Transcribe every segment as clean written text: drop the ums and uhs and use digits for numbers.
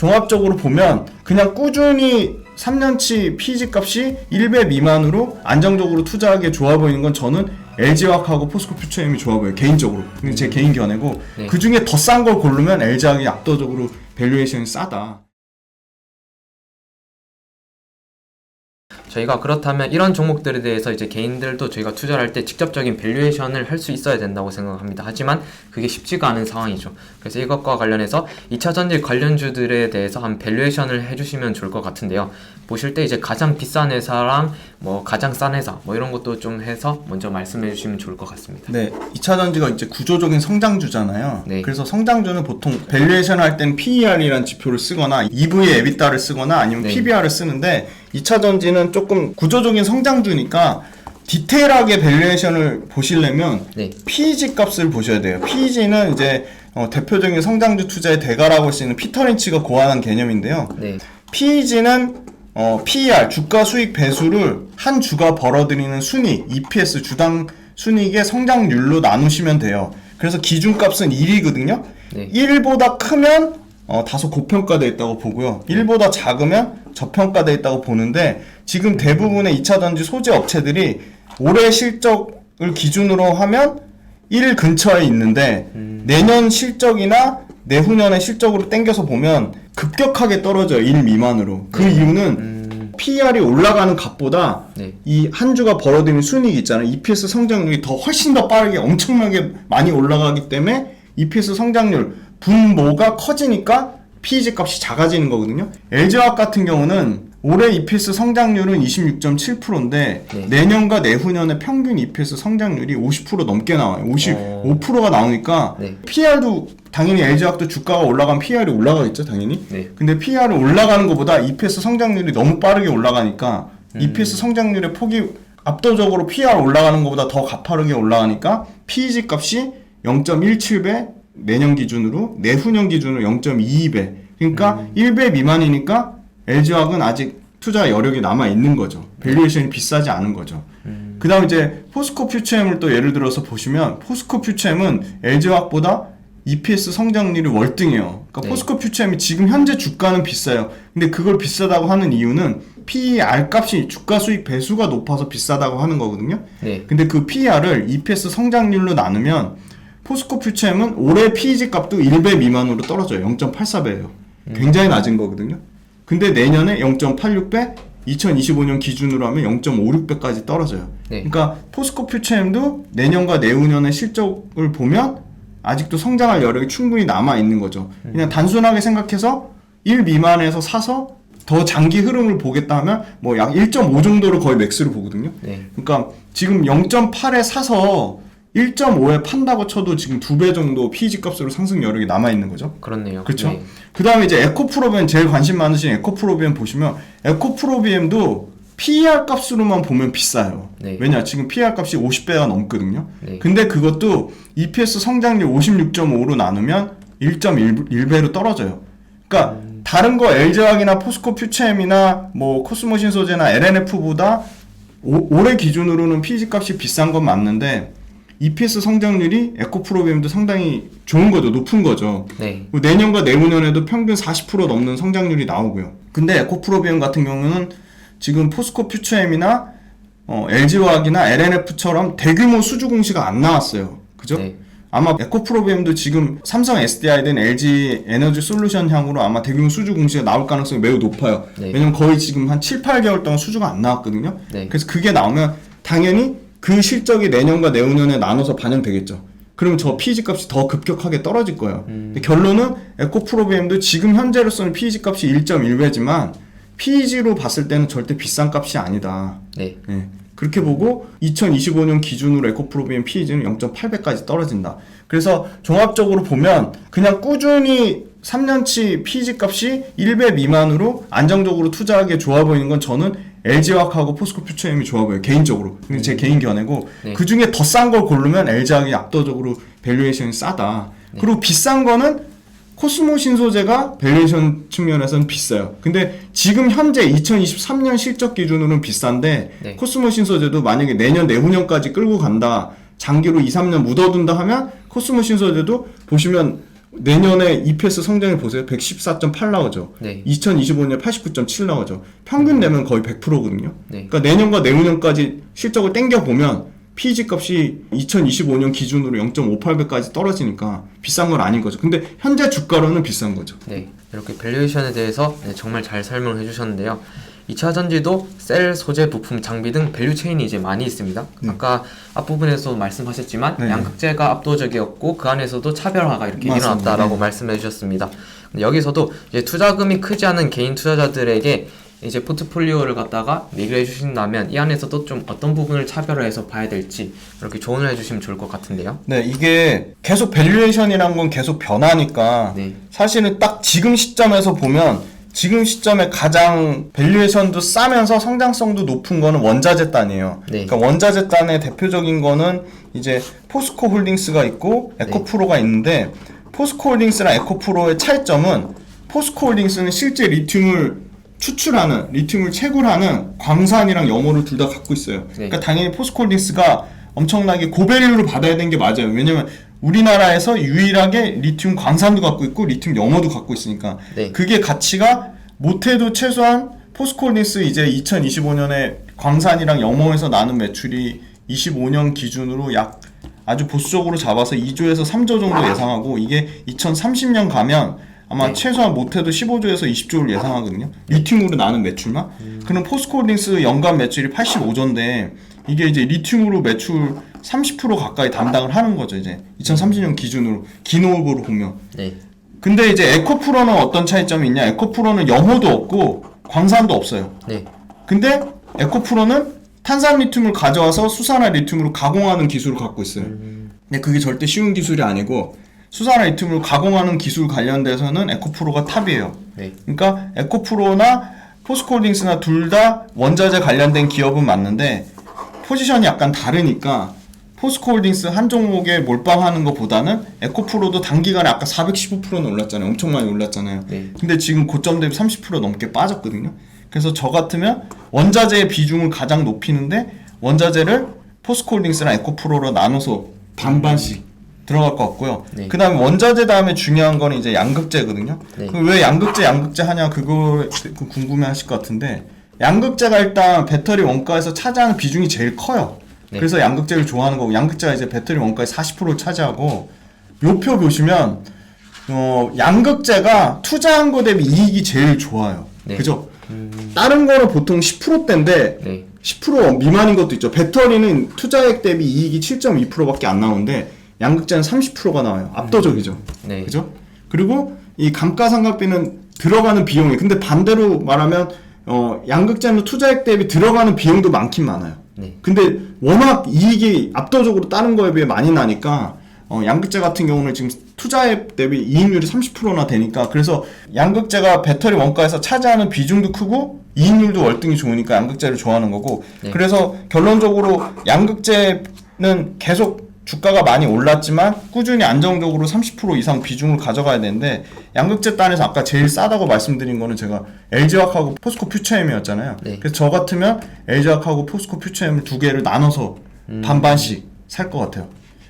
종합적으로 보면 그냥 꾸준히 3년치 PEG 값이 1배 미만으로 안정적으로 투자하기에 좋아 보이는 건 저는 LG화학하고 포스코퓨처엠이 좋아 보여요. 개인적으로. 제 개인 견해고 네. 그 중에 더 싼 걸 고르면 LG화학이 압도적으로 밸류에이션이 싸다. 저희가 그렇다면 이런 종목들에 대해서 이제 개인들도 저희가 투자를 할 때 직접적인 밸류에이션을 할 수 있어야 된다고 생각합니다. 하지만 그게 쉽지가 않은 상황이죠. 그래서 이것과 관련해서 2차전지 관련주들에 대해서 한 밸류에이션을 해주시면 좋을 것 같은데요. 보실 때 이제 가장 비싼 회사랑 뭐 가장 싼 회사 뭐 이런 것도 좀 해서 먼저 말씀해 주시면 좋을 것 같습니다. 네, 2차전지가 이제 구조적인 성장주잖아요. 네. 그래서 성장주는 보통 밸류에이션 할 때는 PER이라는 지표를 쓰거나 EV의 EBITDA를 쓰거나 아니면 네. PBR을 쓰는데 2차전지는 조금 구조적인 성장주니까 디테일하게 밸류에이션을 보시려면 네. PEG 값을 보셔야 돼요. PEG는 이제 대표적인 성장주 투자의 대가라고 할 수 있는 피터 린치가 고안한 개념인데요. 네. PEG는 PER, 주가 수익 배수를 한 주가 벌어들이는 순이익, EPS, 주당 순이익의 성장률로 나누시면 돼요. 그래서 기준값은 1이거든요. 네. 1보다 크면 다소 고평가되어 있다고 보고요. 1보다 작으면 저평가되어 있다고 보는데 지금 대부분의 2차전지 소재 업체들이 올해 실적을 기준으로 하면 1 근처에 있는데 내년 실적이나 내후년의 실적으로 땡겨서 보면 급격하게 떨어져요. 1 미만으로. 그 이유는 PER이 올라가는 값보다 네. 이 한 주가 벌어들이는 순이익 있잖아요. EPS 성장률이 훨씬 더 빠르게 엄청나게 많이 올라가기 때문에 EPS 성장률 분모가 커지니까 PEG 값이 작아지는 거거든요. LG화학 같은 경우는 올해 EPS 성장률은 26.7%인데 네. 내년과 내후년의 평균 EPS 성장률이 50% 넘게 나와요. 55%가 나오니까 네. PER도 당연히 LG화학도 주가가 올라가면 PER이 올라가겠죠, 당연히. 네. 근데 PER이 올라가는 것보다 EPS 성장률이 너무 빠르게 올라가니까 EPS 성장률의 폭이 압도적으로 PER 올라가는 것보다 더 가파르게 올라가니까 PEG 값이 0.17배 내년 기준으로 내후년 기준으로 0.22배 그러니까 1배 미만이니까 LG화학은 아직 투자 여력이 남아 있는 거죠. 밸류에이션이 비싸지 않은 거죠. 그 다음 이제 포스코퓨처엠을 또 예를 들어서 보시면 포스코퓨처엠은 LG화학보다 EPS 성장률이 월등해요. 그러니까 네. 포스코퓨처엠이 지금 현재 주가는 비싸요. 근데 그걸 비싸다고 하는 이유는 PER 값이 주가 수익 배수가 높아서 비싸다고 하는 거거든요. 네. 근데 그 PER을 EPS 성장률로 나누면 포스코퓨처엠은 올해 PEG 값도 1배 미만으로 떨어져요. 0.84배예요. 굉장히 낮은 거거든요. 근데 내년에 0.86배, 2025년 기준으로 하면 0.56배까지 떨어져요. 네. 그러니까 포스코퓨처엠도 내년과 내후년의 실적을 보면 아직도 성장할 여력이 충분히 남아 있는 거죠. 그냥 단순하게 생각해서 1 미만에서 사서 더 장기 흐름을 보겠다 하면 뭐 약 1.5 정도를 거의 맥스로 보거든요. 네. 그러니까 지금 0.8에 사서 1.5에 판다고 쳐도 지금 2배 정도 PEG 값으로 상승 여력이 남아 있는 거죠. 그렇네요. 그렇죠? 네. 그 다음에 이제 에코프로비엠 제일 관심 많으신 에코프로비엠 보시면 에코프로비엠도 PER 값으로만 보면 비싸요. 네. 왜냐? 지금 PER 값이 50배가 넘거든요. 네. 근데 그것도 EPS 성장률 56.5로 나누면 1.1배로 떨어져요. 그러니까 다른 거 LG화학이나 포스코퓨처엠이나 뭐 코스모신소재나 LNF보다 올해 기준으로는 PEG 값이 비싼 건 맞는데 EPS 성장률이 에코프로비엠도 상당히 좋은 거죠. 높은 거죠. 네. 내년과 내후년에도 평균 40% 넘는 성장률이 나오고요. 근데 에코프로비엠 같은 경우는 지금 포스코퓨처엠이나 LG화학이나 LNF처럼 대규모 수주 공시가 안 나왔어요. 그죠? 네. 아마 에코프로비엠도 지금 삼성 SDI든 LG 에너지 솔루션 향으로 아마 대규모 수주 공시가 나올 가능성이 매우 높아요. 네. 왜냐면 거의 지금 한 7, 8개월 동안 수주가 안 나왔거든요. 네. 그래서 그게 나오면 당연히 그 실적이 내년과 내후년에 나눠서 반영되겠죠. 그러면 저 PEG 값이 더 급격하게 떨어질 거예요. 근데 결론은 에코프로비엠도 지금 현재로서는 PEG 값이 1.1배지만 PEG로 봤을 때는 절대 비싼 값이 아니다. 네. 네. 그렇게 보고 2025년 기준으로 에코프로비엠 PEG는 0.8배까지 떨어진다. 그래서 종합적으로 보면 그냥 꾸준히 3년치 PEG 값이 1배 미만으로 안정적으로 투자하기에 좋아 보이는 건 저는 LG화학하고 포스코퓨처엠이 좋아 보여요. 개인적으로. 제 개인 견해고 네. 그 중에 더 싼 걸 고르면 LG화학이 압도적으로 밸류에이션이 싸다. 네. 그리고 비싼 거는 코스모신소재가 밸류에이션 측면에서는 비싸요. 근데 지금 현재 2023년 실적 기준으로는 비싼데 네. 코스모신소재도 만약에 내년 내후년까지 끌고 간다. 장기로 2, 3년 묻어둔다 하면 코스모신소재도 보시면 내년에 EPS 성장을 보세요. 114.8 나오죠. 네. 2025년에 89.7 나오죠. 평균 내면 거의 100%거든요. 네. 그러니까 내년과 내후년까지 실적을 땡겨보면 PEG 값이 2025년 기준으로 0.58배까지 떨어지니까 비싼 건 아닌 거죠. 근데 현재 주가로는 비싼 거죠. 네, 이렇게 밸류에이션에 대해서 정말 잘 설명을 해주셨는데요. 2차 전지도 셀, 소재, 부품, 장비 등 밸류 체인이 이제 많이 있습니다. 아까 앞부분에서도 말씀하셨지만 네. 양극재가 압도적이었고 그 안에서도 차별화가 이렇게 맞습니다. 일어났다라고 네. 말씀해 주셨습니다. 근데 여기서도 이제 투자금이 크지 않은 개인 투자자들에게 이제 포트폴리오를 갖다가 얘기를 해주신다면 이 안에서도 좀 어떤 부분을 차별화해서 봐야 될지 이렇게 조언을 해주시면 좋을 것 같은데요. 네, 이게 계속 밸류에이션이란 건 계속 변하니까 네. 사실은 딱 지금 시점에서 보면 지금 시점에 가장 밸류에이션도 싸면서 성장성도 높은 거는 원자재 단이에요. 네. 그러니까 원자재 단의 대표적인 거는 이제 포스코 홀딩스가 있고 에코프로가 있는데 포스코 홀딩스랑 에코프로의 차이점은 포스코 홀딩스는 실제 리튬을 추출하는, 리튬을 채굴하는 광산이랑 염호를 둘 다 갖고 있어요. 네. 그러니까 당연히 포스코 홀딩스가 엄청나게 고밸류로 받아야 되는 게 맞아요. 왜냐면 우리나라에서 유일하게 리튬 광산도 갖고 있고 리튬 염호도 갖고 있으니까 네. 그게 가치가 못해도 최소한 포스코홀딩스 이제 2025년에 광산이랑 염호에서 나는 매출이 25년 기준으로 약 아주 보수적으로 잡아서 2조에서 3조 정도 예상하고 이게 2030년 가면 아마 네. 최소한 못해도 15조에서 20조를 예상하거든요. 리튬으로 나는 매출만. 그럼 포스코홀딩스 연간 매출이 85조인데 이게 이제 리튬으로 매출 30% 가까이 담당을 하는 거죠. 이제 2030년 기준으로 기노업으로 보면. 네. 근데 이제 에코프로는 어떤 차이점이 있냐? 에코프로는 염호도 없고 광산도 없어요. 네. 근데 에코프로는 탄산 리튬을 가져와서 수산화 리튬으로 가공하는 기술을 갖고 있어요. 근데 그게 절대 쉬운 기술이 아니고 수산화 리튬을 가공하는 기술 관련돼서는 에코프로가 탑이에요. 네. 그러니까 에코프로나 포스코홀딩스나 둘 다 원자재 관련된 기업은 맞는데 포지션이 약간 다르니까 포스코홀딩스 한 종목에 몰빵하는 것보다는 에코프로도 단기간에 아까 415%는 올랐잖아요. 엄청 많이 올랐잖아요. 네. 근데 지금 고점 대비 30% 넘게 빠졌거든요. 그래서 저 같으면 원자재의 비중을 가장 높이는데 원자재를 포스코홀딩스랑 에코프로로 나눠서 반반씩 들어갈 것 같고요. 네. 그 다음에 원자재 다음에 중요한 거는 이제 양극재거든요. 네. 그럼 왜 양극재 하냐 그거 궁금해 하실 것 같은데 양극재가 일단 배터리 원가에서 차지하는 비중이 제일 커요. 네. 그래서 양극재를 좋아하는 거고 양극재가 이제 배터리 원가의 40%를 차지하고 요표 보시면 양극재가 투자한 거 대비 이익이 제일 좋아요. 네. 그죠? 다른 거는 보통 10%대인데 네. 10% 미만인 것도 있죠. 배터리는 투자액 대비 이익이 7.2%밖에 안 나오는데 양극재는 30%가 나와요. 압도적이죠. 네. 그죠? 그리고 이 감가상각비는 들어가는 비용이 근데 반대로 말하면 양극재는 투자액 대비 들어가는 비용도 많긴 많아요. 네. 근데 워낙 이익이 압도적으로 다른 거에 비해 많이 나니까 양극재 같은 경우는 지금 투자액 대비 이익률이 30%나 되니까 그래서 양극재가 배터리 원가에서 차지하는 비중도 크고 이익률도 월등히 좋으니까 양극재를 좋아하는 거고 네. 그래서 결론적으로 양극재는 계속 주가가 많이 올랐지만 꾸준히 안정적으로 30% 이상 비중을 가져가야 되는데 양극재 단에서 아까 제일 싸다고 말씀드린 거는 제가 LG화학하고 포스코 퓨처엠이었잖아요. 네. 그래서 저 같으면 LG화학하고 포스코 퓨처엠을 두 개를 나눠서 반반씩 살 것 같아요.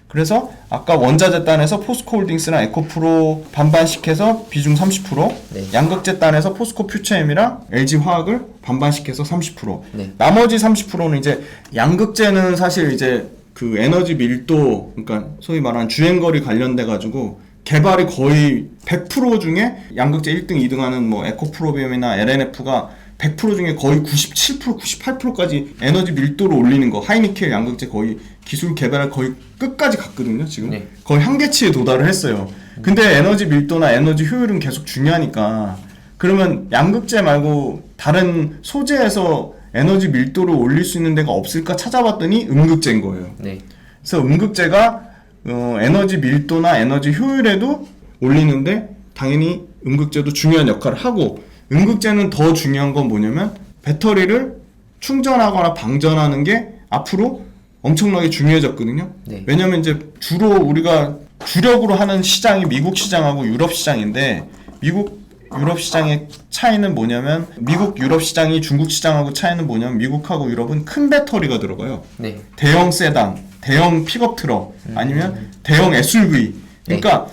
그래서 아까 원자재 단에서 포스코홀딩스랑 에코프로 반반씩 해서 비중 30%, 네. 양극재 단에서 포스코 퓨처엠이랑 LG화학을 반반씩 해서 30%. 네. 나머지 30%는 이제 양극재는 사실 이제 그 에너지 밀도, 그러니까 소위 말하는 주행거리 관련돼 가지고 개발이 거의 100% 중에 양극재 1등, 2등 하는 뭐 에코프로비움이나 LNF가 100% 중에 거의 97%, 98%까지 에너지 밀도를 올리는 거. 하이니켈 양극재 거의 기술 개발을 거의 끝까지 갔거든요, 지금. 네. 거의 한계치에 도달을 했어요. 근데 에너지 밀도나 에너지 효율은 계속 중요하니까 그러면 양극재 말고 다른 소재에서 에너지 밀도를 올릴 수 있는 데가 없을까 찾아봤더니 음극재인 거예요. 네. 그래서 음극재가 에너지 밀도나 에너지 효율에도 올리는데 당연히 음극재도 중요한 역할을 하고 음극재는 더 중요한 건 뭐냐면 배터리를 충전하거나 방전하는 게 앞으로 엄청나게 중요해졌거든요. 네. 왜냐면 이제 주로 우리가 주력으로 하는 시장이 미국 시장하고 유럽 시장인데 미국 유럽 시장의 차이는 뭐냐면 미국 유럽 시장이 중국 시장하고 차이는 뭐냐면 미국하고 유럽은 큰 배터리가 들어가요. 네. 대형 세단, 대형 픽업 트럭 아니면 대형 SUV 그러니까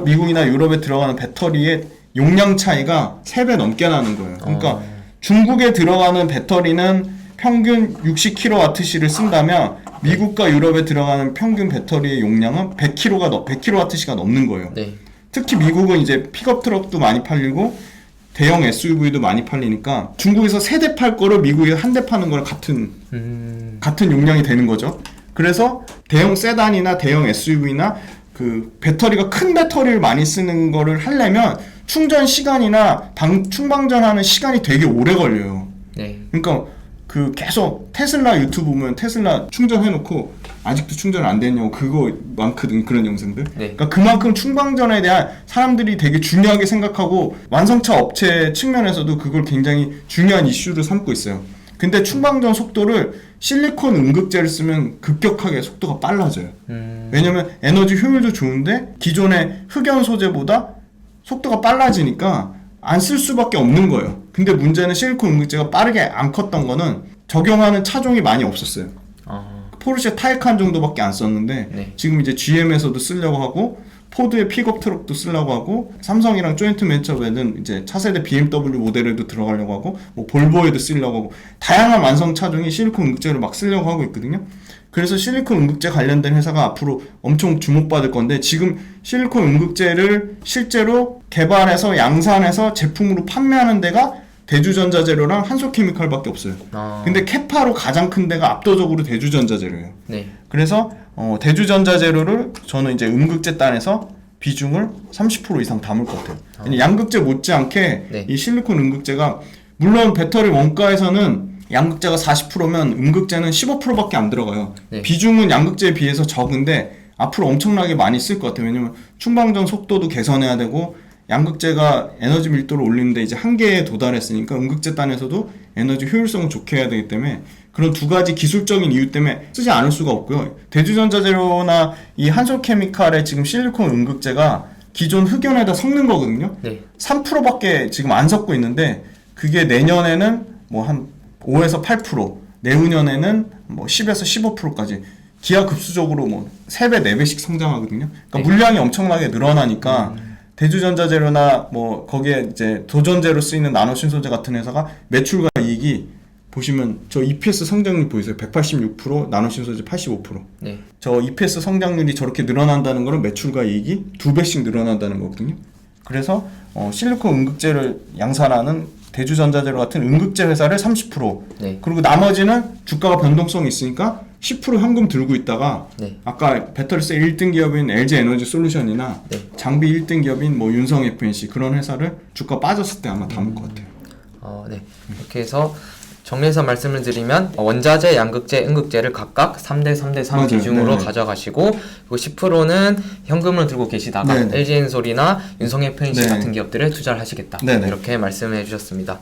미국이나 유럽에 들어가는 배터리의 용량 차이가 3배 넘게 나는 거예요. 그러니까 중국에 들어가는 배터리는 평균 60kWh를 쓴다면 미국과 유럽에 들어가는 평균 배터리의 용량은 100kWh가 넘는 거예요. 네. 특히 미국은 이제 픽업 트럭도 많이 팔리고 대형 SUV도 많이 팔리니까 중국에서 3대 팔 거를 미국에 1대 파는 거랑 같은 용량이 되는 거죠. 그래서 대형 세단이나 대형 SUV나 그 배터리가 큰 배터리를 많이 쓰는 거를 하려면 충전 시간이나 충방전하는 시간이 되게 오래 걸려요. 네. 그러니까 그 계속 테슬라 유튜브 보면 테슬라 충전해놓고 아직도 충전 안 됐냐고 그거 많거든, 그런 영상들. 네. 그러니까 그만큼 충방전에 대한 사람들이 되게 중요하게 생각하고 완성차 업체 측면에서도 그걸 굉장히 중요한 이슈를 삼고 있어요. 근데 충방전 속도를 실리콘 음극재를 쓰면 급격하게 속도가 빨라져요. 왜냐면 에너지 효율도 좋은데 기존의 흑연 소재보다 속도가 빨라지니까 안 쓸 수밖에 없는 거예요. 근데 문제는 실리콘 음극재가 빠르게 안 컸던 거는 적용하는 차종이 많이 없었어요. 포르쉐 타이칸 정도밖에 안 썼는데 네. 지금 이제 GM에서도 쓰려고 하고 포드의 픽업 트럭도 쓰려고 하고 삼성이랑 조인트 벤처에는 이제 차세대 BMW 모델에도 들어가려고 하고 뭐 볼보에도 쓰려고 하고 다양한 완성 차종이 실리콘 음극재를 막 쓰려고 하고 있거든요. 그래서 실리콘 음극재 관련된 회사가 앞으로 엄청 주목받을 건데 지금 실리콘 음극재를 실제로 개발해서 양산해서 제품으로 판매하는 데가 대주전자재료랑 한솔케미칼밖에 없어요. 근데 캐파로 가장 큰 데가 압도적으로 대주전자재료예요. 네. 그래서 대주전자재료를 저는 이제 음극재 단에서 비중을 30% 이상 담을 것 같아요. 양극재 못지않게 네. 이 실리콘 음극재가 물론 배터리 원가에서는 양극재가 40%면 음극재는 15%밖에 안 들어가요. 네. 비중은 양극재에 비해서 적은데 앞으로 엄청나게 많이 쓸 것 같아요. 왜냐면 충방전 속도도 개선해야 되고 양극재가 에너지 밀도를 올리는데 이제 한계에 도달했으니까 음극재 단에서도 에너지 효율성을 좋게 해야 되기 때문에 그런 두 가지 기술적인 이유 때문에 쓰지 않을 수가 없고요. 대주전자재료나 이 한솔케미칼의 지금 실리콘 음극재가 기존 흑연에다 섞는 거거든요. 네. 3%밖에 지금 안 섞고 있는데 그게 내년에는 뭐 한 5에서 8%, 내후년에는 뭐 10에서 15%까지 기하급수적으로 뭐 3배, 4배씩 성장하거든요. 그러니까 네. 물량이 엄청나게 늘어나니까 대주전자재료나 뭐 거기에 이제 도전재로 쓰이는 나노신소재 같은 회사가 매출과 이익이 보시면 저 EPS 성장률 보이세요? 186%, 나노신소재 85%. 네. 저 EPS 성장률이 저렇게 늘어난다는 거는 매출과 이익이 2배씩 늘어난다는 거거든요. 그래서 실리콘 음극재를 양산하는 대주전자재료 같은 음극재 회사를 30%, 네. 그리고 나머지는 주가가 변동성이 있으니까 10% 현금 들고 있다가 네. 아까 배터리세 1등 기업인 LG 에너지 솔루션이나 네. 장비 1등 기업인 뭐 윤성 FNC 그런 회사를 주가 빠졌을 때 아마 담을 것 같아요. 네. 이렇게 해서 정리해서 말씀을 드리면 원자재, 양극재, 음극재를 각각 3대 3대 3 맞아요. 비중으로 네네. 가져가시고 그리고 10%는 현금을 들고 계시다가 네네. LG엔솔이나 윤성FNC 네네. 같은 기업들에 투자를 하시겠다. 네네. 이렇게 말씀해 주셨습니다.